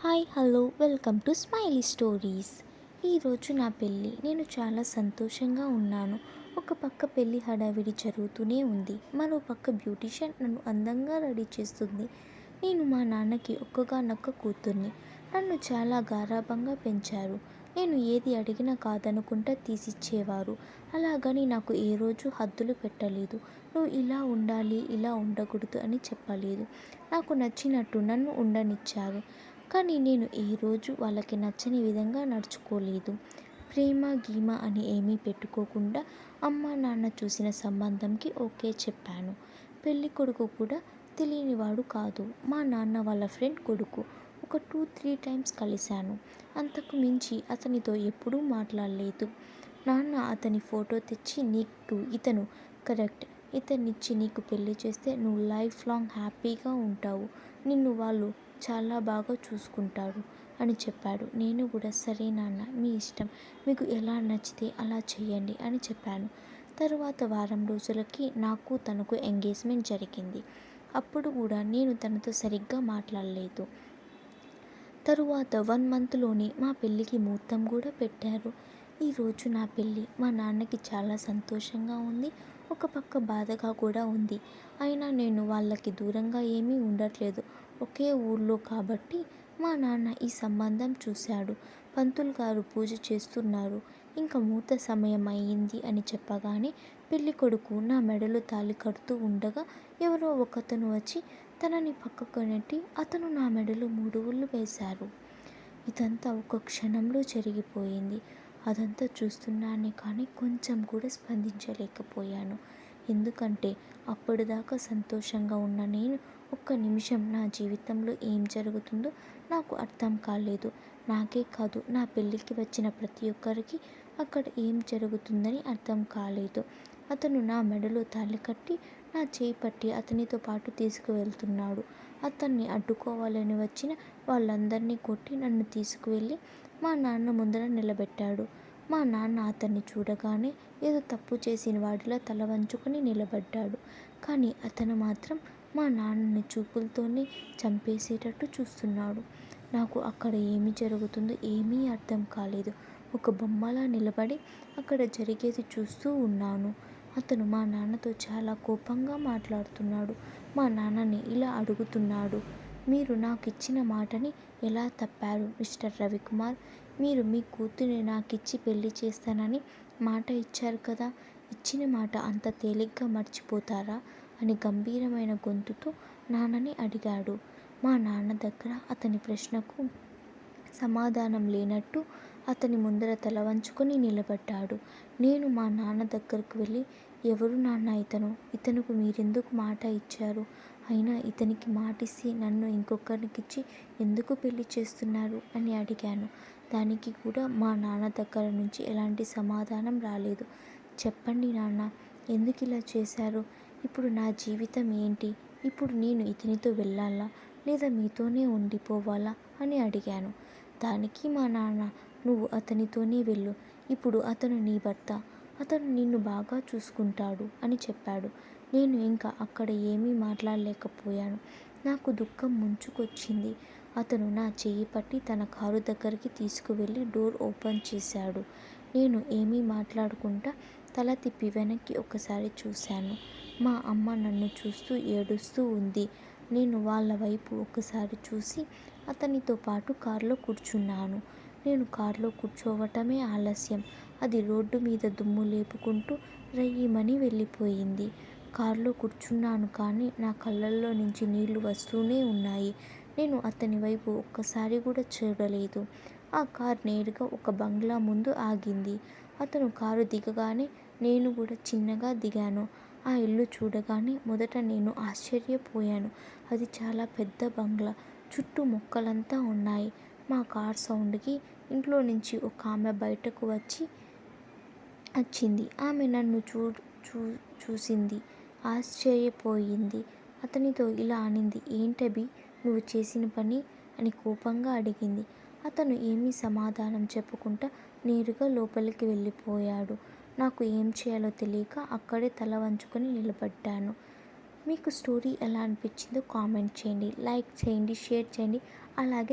Hi hello welcome to smiley stories. ఈరోజు నా పెళ్ళి. నేను చాలా సంతోషంగా ఉన్నాను. ఒక పక్క పెళ్ళి హడావిడి జరుగుతూనే ఉంది, మరో పక్క బ్యూటీషియన్ నన్ను అందంగా రెడీ చేస్తుంది. నేను మా నాన్నకి ఒక్కగానొక్క కూతుర్ని. నన్ను చాలా గారాబంగా పెంచారు. నేను ఏది అడిగినా కాదనుకుంటా తీసిచ్చేవారు. అలాగని నాకు ఏ రోజు హద్దులు పెట్టలేదు. నువ్వు ఇలా ఉండాలి, ఇలా ఉండకూడదు అని చెప్పలేదు. నాకు నచ్చినట్టు నన్ను ఉండనిచ్చారు. కానీ నేను ఏ రోజు వాళ్ళకి నచ్చని విధంగా నడుచుకోలేదు. ప్రేమ గీమ అని ఏమీ పెట్టుకోకుండా అమ్మ నాన్న చూసిన సంబంధంకి ఓకే చెప్పాను. పెళ్ళి కొడుకు కూడా తెలియనివాడు కాదు. మా నాన్న వాళ్ళ ఫ్రెండ్ కొడుకు. ఒక 2-3 టైమ్స్ కలిశాను. అంతకు మించి అతనితో ఎప్పుడూ మాట్లాడలేదు. నాన్న అతని ఫోటో తెచ్చి, నీకు ఇతను కరెక్ట్, ఇతన్నిచ్చి నీకు పెళ్లి చేస్తే నువ్వు లైఫ్ లాంగ్ హ్యాపీగా ఉంటావు, నిన్ను వాళ్ళు చాలా బాగా చూసుకుంటారు అని చెప్పాడు. నేను కూడా సరే నాన్న, మీ ఇష్టం, మీకు ఎలా నచ్చితే అలా చేయండి అని చెప్పాను. తరువాత వారం రోజులకి నాకు తనకు ఎంగేజ్మెంట్ జరిగింది. అప్పుడు కూడా నేను తనతో సరిగ్గా మాట్లాడలేదు. తరువాత 1 మంత్లోనే మా పెళ్ళికి ముహూర్తం కూడా పెట్టారు. ఈరోజు నా పెళ్ళి. మా నాన్నకి చాలా సంతోషంగా ఉంది, ఒక పక్క బాధగా కూడా ఉంది. అయినా నేను వాళ్ళకి దూరంగా ఏమీ ఉండట్లేదు. ఒకే ఊర్లో కాబట్టి మా నాన్న ఈ సంబంధం చూశాడు. పంతులు గారు పూజ చేస్తున్నారు. ఇంకా ముహూర్త సమయం అయ్యింది అని చెప్పగానే పెళ్లి కొడుకు నా మెడలో తాళి కడుతూ ఉండగా ఎవరో ఒకతను వచ్చి తనని పక్కకు నెట్టి అతను నా మెడలో 3 ముళ్ళు వేశారు. ఇదంతా ఒక క్షణంలో జరిగిపోయింది. అదంతా చూస్తున్నానే కానీ కొంచెం కూడా స్పందించలేకపోయాను. ఎందుకంటే అప్పటిదాకా సంతోషంగా ఉన్న నేను ఒక్క నిమిషం నా జీవితంలో ఏం జరుగుతుందో నాకు అర్థం కాలేదు. నాకే కాదు, నా పెళ్ళికి వచ్చిన ప్రతి ఒక్కరికి అక్కడ ఏం జరుగుతుందని అర్థం కాలేదు. అతను నా మెడలో తాళి కట్టి నా చేయి పట్టి అతనితో పాటు తీసుకువెళ్తున్నాడు. అతన్ని అడ్డుకోవాలని వచ్చిన వాళ్ళందరినీ కొట్టి నన్ను తీసుకువెళ్ళి మా నాన్న ముందర నిలబెట్టాడు. మా నాన్న అతన్ని చూడగానే ఏదో తప్పు చేసిన వాడిలా తల వంచుకొని నిలబడ్డాడు. కానీ అతను మాత్రం మా నాన్నని చూపులతోనే చంపేసేటట్టు చూస్తున్నాడు. నాకు అక్కడ ఏమి జరుగుతుందో ఏమీ అర్థం కాలేదు. ఒక బొమ్మలా నిలబడి అక్కడ జరిగేది చూస్తూ ఉన్నాను. అతను మా నాన్నతో చాలా కోపంగా మాట్లాడుతున్నాడు. మా నాన్నని ఇలా అడుగుతున్నాడు, మీరు నాకు ఇచ్చిన మాటని ఎలా తప్పారు మిస్టర్ రవికుమార్? మీరు మీ కూతురిని నాకిచ్చి పెళ్లి చేస్తానని మాట ఇచ్చారు కదా, ఇచ్చిన మాట అంత తేలిగ్గా మర్చిపోతారా అని గంభీరమైన గొంతుతో నాన్నని అడిగాడు. మా నాన్న దగ్గర అతని ప్రశ్నకు సమాధానం లేనట్టు అతని ముందర తల వంచుకొని నిలబడ్డాడు. నేను మా నాన్న దగ్గరకు వెళ్ళి, ఎవరు నాన్న ఇతను? ఇతనుకు మీరెందుకు మాట ఇచ్చారు? అయినా ఇతనికి మాటిస్తే నన్ను ఇంకొకరికిచ్చి ఎందుకు పెళ్లి చేస్తున్నారు అని అడిగాను. దానికి కూడా మా నాన్న దగ్గర నుంచి ఎలాంటి సమాధానం రాలేదు. చెప్పండి నాన్న, ఎందుకు ఇలా చేశారు? ఇప్పుడు నా జీవితం ఏంటి? ఇప్పుడు నేను ఇతనితో వెళ్ళాలా లేదా మీతోనే ఉండిపోవాలా అని అడిగాను. దానికి మా నాన్న, నువ్వు అతనితోనే వెళ్ళు, ఇప్పుడు అతను నీ భర్త, అతను నిన్ను బాగా చూసుకుంటాడు అని చెప్పాడు. నేను ఇంకా అక్కడ ఏమీ మాట్లాడలేకపోయాను. నాకు దుఃఖం ముంచుకొచ్చింది. అతను నా చెయ్యి పట్టి తన కారు దగ్గరికి తీసుకువెళ్ళి డోర్ ఓపెన్ చేశాడు. నేను ఏమీ మాట్లాడకుండా తల తిప్పి వెనక్కి ఒకసారి చూశాను. మా అమ్మ నన్ను చూస్తూ ఏడుస్తూ ఉంది. నేను వాళ్ళ వైపు ఒకసారి చూసి అతనితో పాటు కారులో కూర్చున్నాను. నేను కారులో కూర్చోవటమే ఆలస్యం. అది రోడ్డు మీద దుమ్ము లేపుకుంటూ రయ్యిమని వెళ్ళిపోయింది. కారులో కూర్చున్నాను కానీ నా కళ్ళల్లో నుంచి నీళ్లు వస్తూనే ఉన్నాయి. నేను అతని వైపు ఒక్కసారి కూడా చూడలేదు. ఆ కారు నేరుగా ఒక బంగ్లా ముందు ఆగింది. అతను కారు దిగగానే నేను కూడా చిన్నగా దిగాను. ఆ ఇల్లు చూడగానే మొదట నేను ఆశ్చర్యపోయాను. అది చాలా పెద్ద బంగ్లా. చుట్టూ మొక్కలంతా ఉన్నాయి. మా కార్ సౌండ్కి ఇంట్లో నుంచి ఒక ఆమె బయటకు వచ్చింది. ఆమె నన్ను చూసింది, ఆశ్చర్యపోయింది. అతనితో ఇలా అనింది, ఏంటబి నువ్వు చేసిన పని అని కోపంగా అడిగింది. అతను ఏమీ సమాధానం చెప్పకుండా నేరుగా లోపలికి వెళ్ళిపోయాడు. నాకు ఏం చేయాలో తెలియక అక్కడే తల వంచుకొని నిలబడ్డాను. మీకు స్టోరీ ఎలా అనిపించిందో కామెంట్ చేయండి, లైక్ చేయండి, షేర్ చేయండి. అలాగే